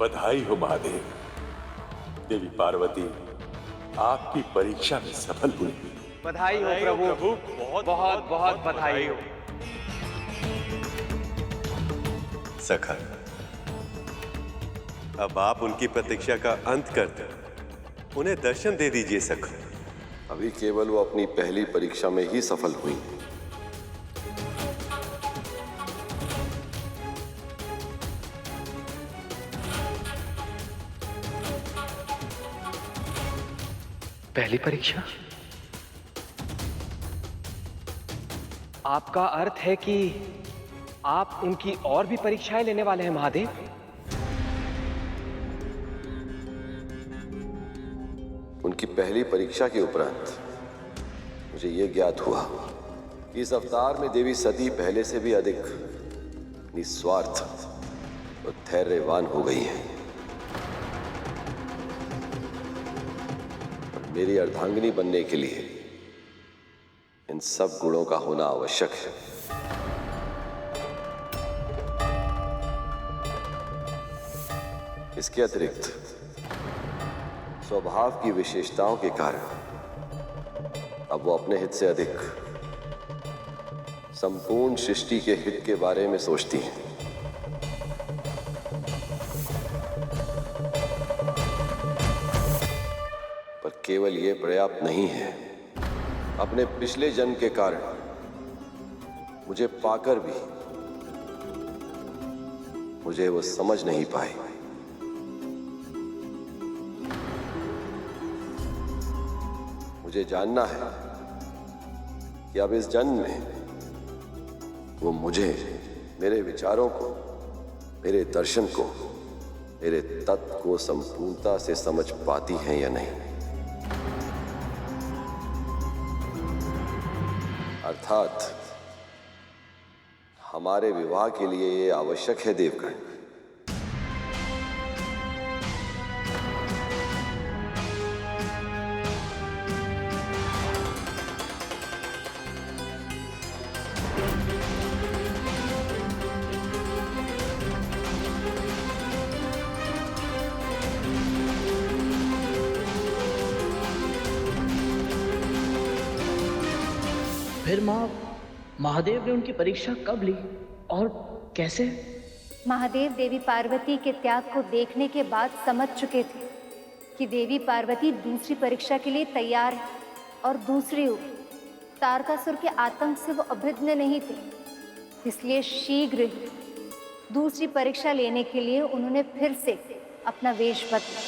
बधाई हो महादेव। देवी पार्वती आपकी परीक्षा में सफल हुई। बधाई हो प्रभु, बहुत बहुत बहुत बधाई हो। सखा, अब आप उनकी प्रतीक्षा का अंत कर दें, उन्हें दर्शन दे दीजिए सखा। अभी केवल वो अपनी पहली परीक्षा में ही सफल हुई। पहली परीक्षा? आपका अर्थ है कि आप उनकी और भी परीक्षाएं लेने वाले हैं महादेव? उनकी पहली परीक्षा के उपरांत मुझे यह ज्ञात हुआ कि इस अवतार में देवी सती पहले से भी अधिक निस्वार्थ और धैर्यवान हो गई है। मेरी अर्धांगिनी बनने के लिए इन सब गुणों का होना आवश्यक है। इसके अतिरिक्त स्वभाव की विशेषताओं के कारण अब वो अपने हित से अधिक संपूर्ण सृष्टि के हित के बारे में सोचती हैं। पर केवल ये पर्याप्त नहीं है। अपने पिछले जन्म के कारण मुझे पाकर भी मुझे वो समझ नहीं पाई। मुझे जानना है कि अब इस जन्म में वो मुझे, मेरे विचारों को, मेरे दर्शन को, मेरे तत्व को संपूर्णता से समझ पाती हैं या नहीं। अर्थात हमारे विवाह के लिए ये आवश्यक है देवगण। फिर माँ, महादेव ने उनकी परीक्षा कब ली और कैसे? महादेव देवी पार्वती के त्याग को देखने के बाद समझ चुके थे कि देवी पार्वती दूसरी परीक्षा के लिए तैयार है, और दूसरी ओर तारकासुर के आतंक से वो अभिज्ञ नहीं थे। इसलिए शीघ्र ही दूसरी परीक्षा लेने के लिए उन्होंने फिर से अपना वेश बदला।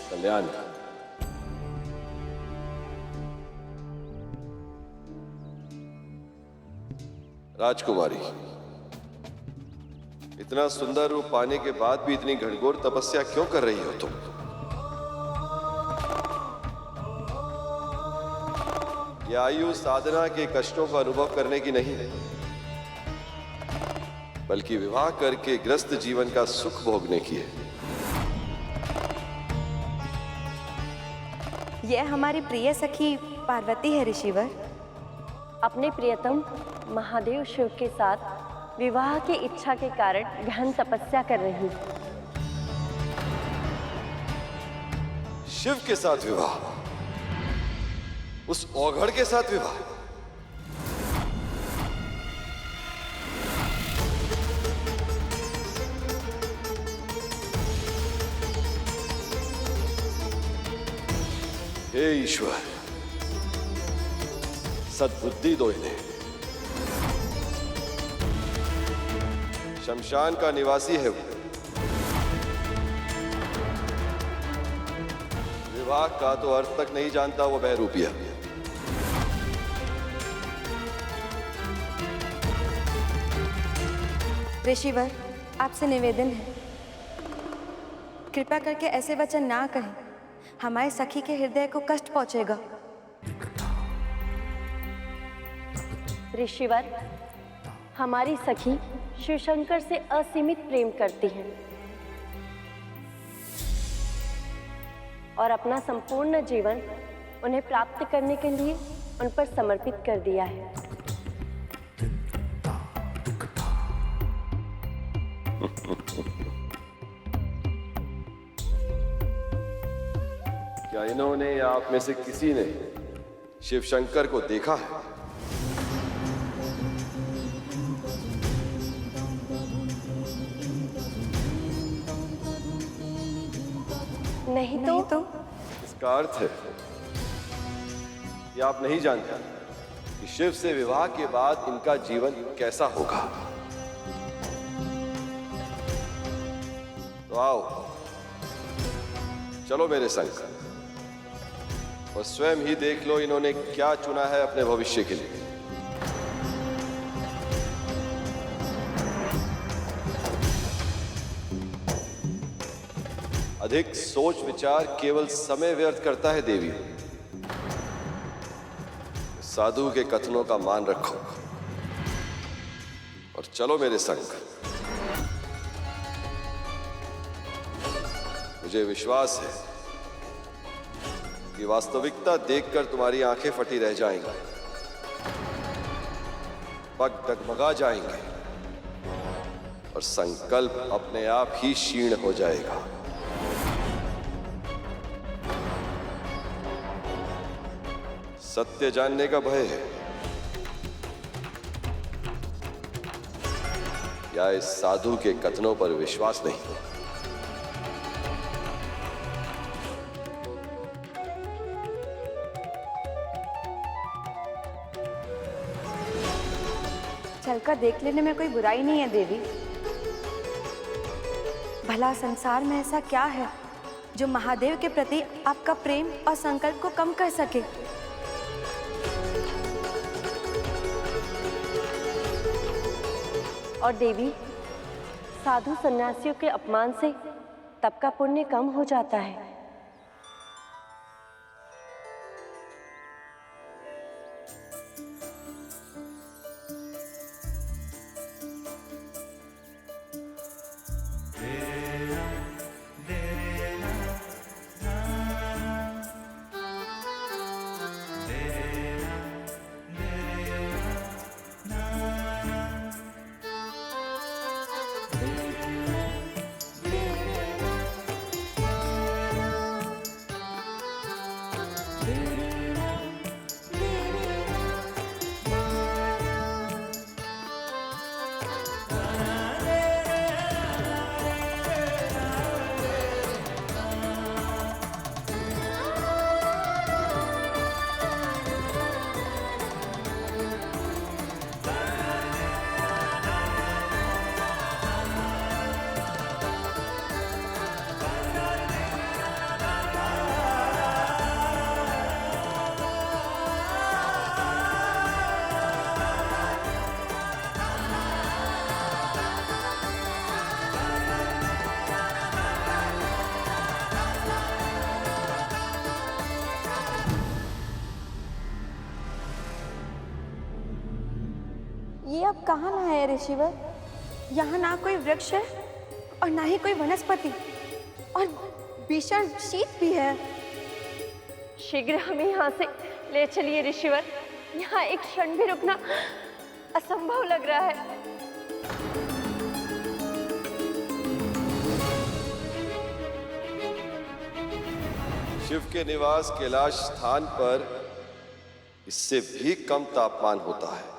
कल्याण। राजकुमारी, इतना सुंदर रूप पाने के बाद भी इतनी घनघोर तपस्या क्यों कर रही हो तुम? यह आयु साधना के कष्टों का अनुभव करने की नहीं है, बल्कि विवाह करके ग्रस्त जीवन का सुख भोगने की है। यह हमारी प्रिय सखी पार्वती है ऋषिवर। अपने प्रियतम महादेव शिव के साथ विवाह की इच्छा के कारण गहन तपस्या कर रही। शिव के साथ विवाह? उस औघड़ के साथ विवाह? हे ईश्वर, सद्बुद्धि दो इन्हें। शमशान का निवासी है वो। विवाह का तो अर्थ तक नहीं जानता वो बहरूपिया। ऋषिवर, आपसे निवेदन है, कृपया करके ऐसे वचन ना कहें, हमारे सखी के हृदय को कष्ट पहुंचेगा। ऋषिवर, हमारी सखी शिवशंकर से असीमित प्रेम करती हैं और अपना संपूर्ण जीवन उन्हें प्राप्त करने के लिए उन पर समर्पित कर दिया है। क्या इन्होंने या आप में से किसी ने शिव शंकर को देखा है? नहीं तो? इसका अर्थ है कि आप नहीं जानते कि शिव से विवाह के बाद इनका जीवन कैसा होगा। तो आओ, चलो मेरे संग और स्वयं ही देख लो इन्होंने क्या चुना है अपने भविष्य के लिए। अधिक सोच विचार केवल समय व्यर्थ करता है देवी। साधु के कथनों का मान रखो और चलो मेरे संग। मुझे विश्वास है कि वास्तविकता देखकर तुम्हारी आंखें फटी रह जाएंगी, पग डगमगा जाएंगे और संकल्प अपने आप ही क्षीण हो जाएगा। सत्य जानने का भय है या इस साधु के कथनों पर विश्वास नहीं? चलकर देख लेने में कोई बुराई नहीं है देवी। भला संसार में ऐसा क्या है जो महादेव के प्रति आपका प्रेम और संकल्प को कम कर सके? और देवी, साधु सन्यासियों के अपमान से तप का पुण्य कम हो जाता है। ये अब कहाँ लाए हैं ऋषिवर? यहाँ ना कोई वृक्ष है और ना ही कोई वनस्पति, और भीषण शीत भी है। शीघ्र हमें यहाँ से ले चलिए ऋषिवर, यहाँ एक क्षण भी रुकना असंभव लग रहा है। शिव के निवास कैलाश स्थान पर इससे भी कम तापमान होता है।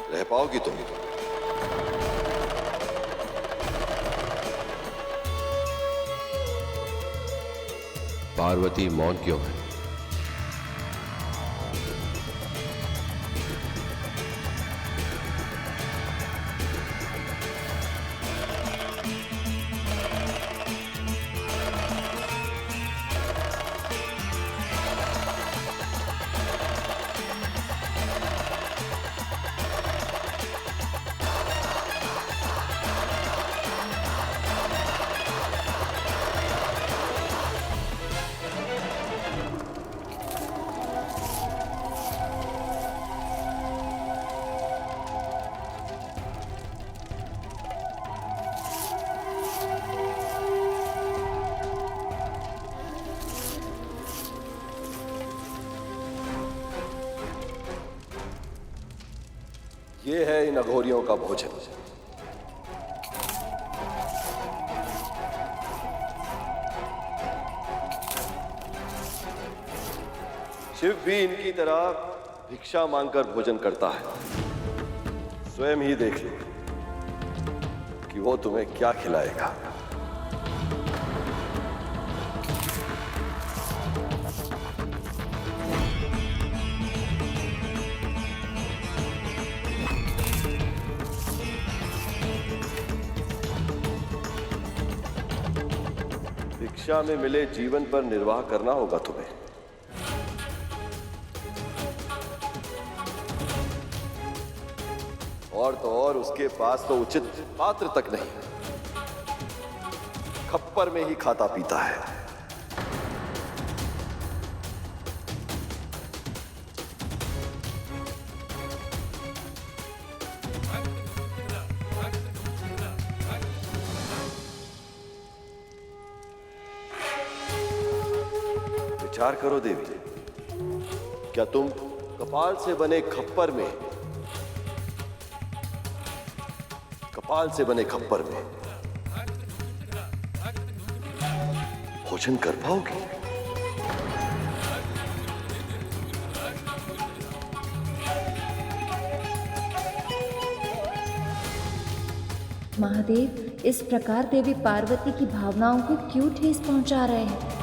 रह पाओगी तुम? पार्वती मौन क्यों है? ये है इन अघोरियों का भोजन। शिव भी इनकी तरह भिक्षा मांगकर भोजन करता है। स्वयं ही देख लो कि वो तुम्हें क्या खिलाएगा। भिक्षा में मिले जीवन पर निर्वाह करना होगा तुम्हें। और तो और उसके पास तो उचित पात्र तक नहीं, खप्पर में ही खाता पीता है। विचार करो देवी, क्या तुम कपाल से बने खप्पर में भोजन कर पाओगी? महादेव इस प्रकार देवी पार्वती की भावनाओं को क्यों ठेस पहुंचा रहे हैं?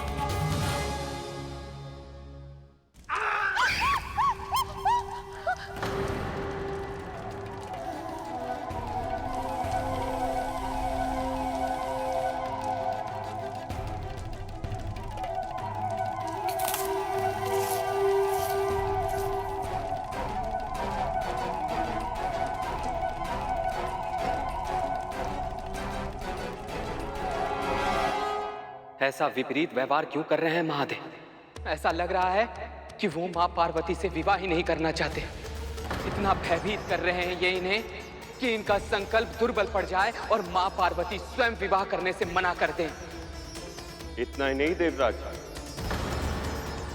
ऐसा विपरीत व्यवहार क्यों कर रहे हैं महादेव? ऐसा लग रहा है कि वो माँ पार्वती से विवाह ही नहीं करना चाहते। इतना भयभीत कर रहे हैं ये इन्हें कि इनका संकल्प दुर्बल पड़ जाए और माँ पार्वती स्वयं विवाह करने से मना कर दें। इतना ही नहीं देवराज,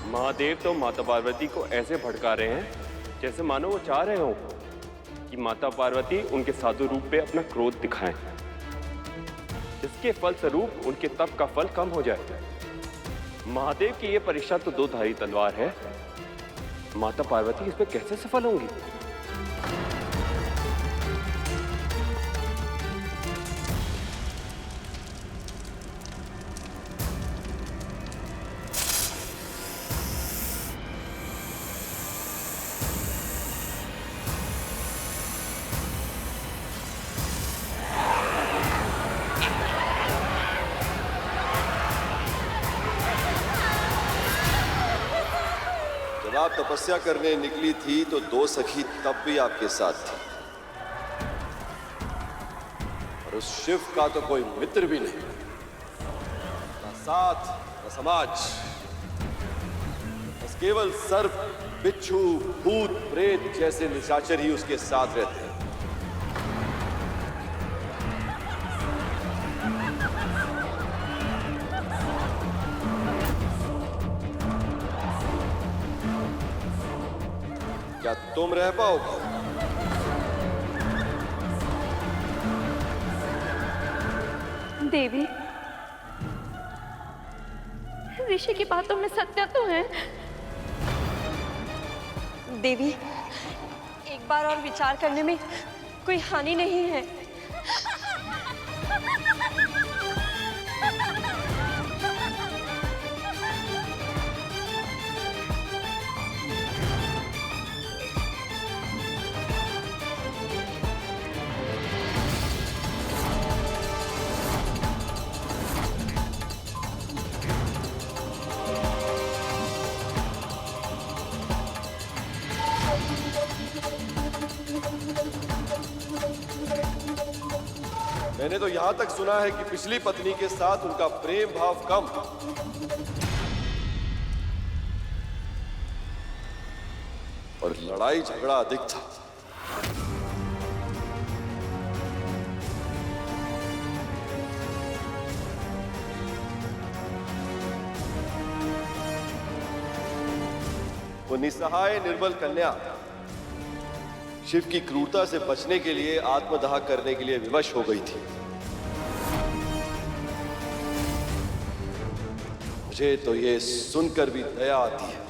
महादेव तो माता पार्वती को ऐसे भड़का रहे हैं जैसे मानो वो चाह रहे हो कि माता पार्वती उनके साधु रूप पे अपना क्रोध दिखाएं, जिसके फलस्वरूप उनके तप का फल कम हो जाए। महादेव की ये परीक्षा तो दो धारी तलवार है, माता पार्वती इस पे कैसे सफल होंगी? आप तपस्या करने निकली थी तो दो सखी तब भी आपके साथ थी, और उस शिव का तो कोई मित्र भी नहीं, ना साथ ना समाज, बस केवल सर्प, बिच्छू, भूत, प्रेत जैसे निशाचर ही उसके साथ रहते हैं। क्या तुम रह पाओगे? देवी, ऋषि की बातों में सत्य तो है। देवी, एक बार और विचार करने में कोई हानि नहीं है। मैंने तो यहां तक सुना है कि पिछली पत्नी के साथ उनका प्रेम भाव कम और लड़ाई झगड़ा अधिक था। वो निसहाय निर्बल कन्या शिव की क्रूरता से बचने के लिए आत्मदाह करने के लिए विवश हो गई थी। मुझे तो ये सुनकर भी दया आती है।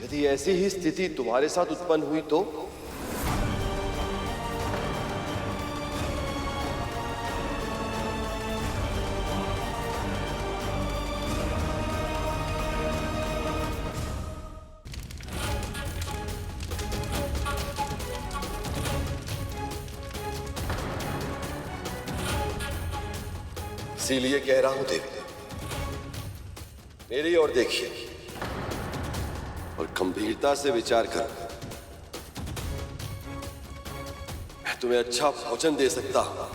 यदि ऐसी ही स्थिति तुम्हारे साथ उत्पन्न हुई तो इसीलिए कह रहा हूं देवी, मेरी ओर देखिए और गंभीरता से विचार करो। मैं तुम्हें अच्छा भोजन दे सकता हूं,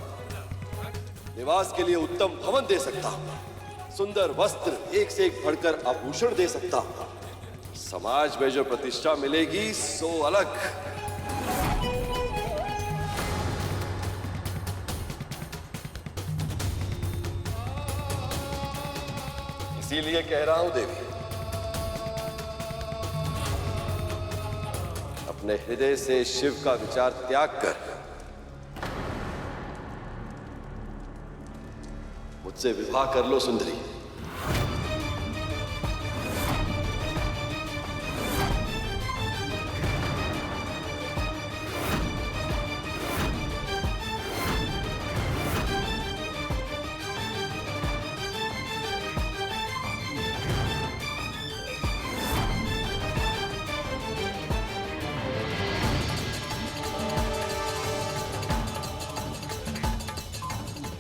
निवास के लिए उत्तम भवन दे सकता हूं, सुंदर वस्त्र एक से एक बढ़कर आभूषण दे सकता हूं। समाज में जो प्रतिष्ठा मिलेगी सो अलग। इसीलिए कह रहा हूं देवी, अपने हृदय से शिव का विचार त्याग कर मुझसे विवाह कर लो सुंदरी।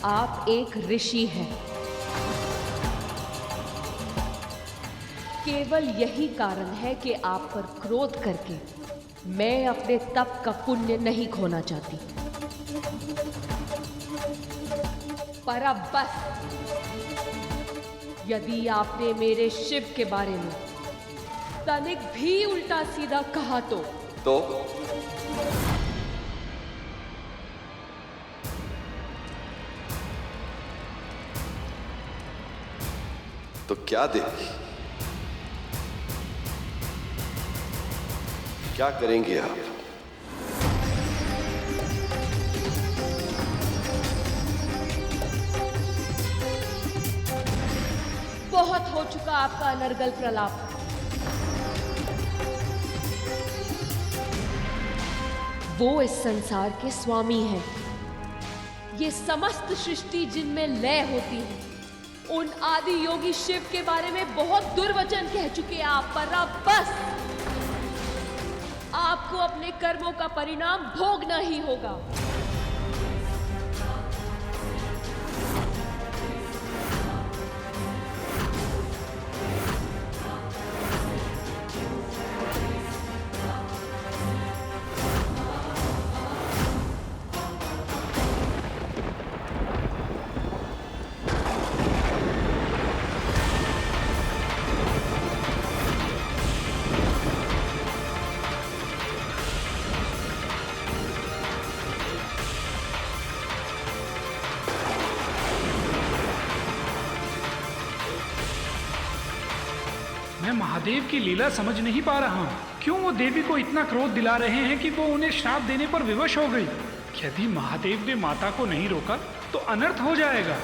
आप एक ऋषि हैं। केवल यही कारण है कि आप पर क्रोध करके मैं अपने तप का पुण्य नहीं खोना चाहती। पर अब बस, यदि आपने मेरे शिव के बारे में तनिक भी उल्टा सीधा कहा तो क्या देवी, क्या करेंगे आप? बहुत हो चुका आपका अनर्गल प्रलाप। वो इस संसार के स्वामी हैं। ये समस्त सृष्टि जिनमें लय होती है, उन आदि योगी शिव के बारे में बहुत दुर्वचन कह चुके हैं आप। पर अब बस, आपको अपने कर्मों का परिणाम भोगना ही होगा। मैं महादेव की लीला समझ नहीं पा रहा हूँ। क्यों वो देवी को इतना क्रोध दिला रहे हैं कि वो उन्हें श्राप देने पर विवश हो गई। यदि महादेव ने माता को नहीं रोका तो अनर्थ हो जाएगा।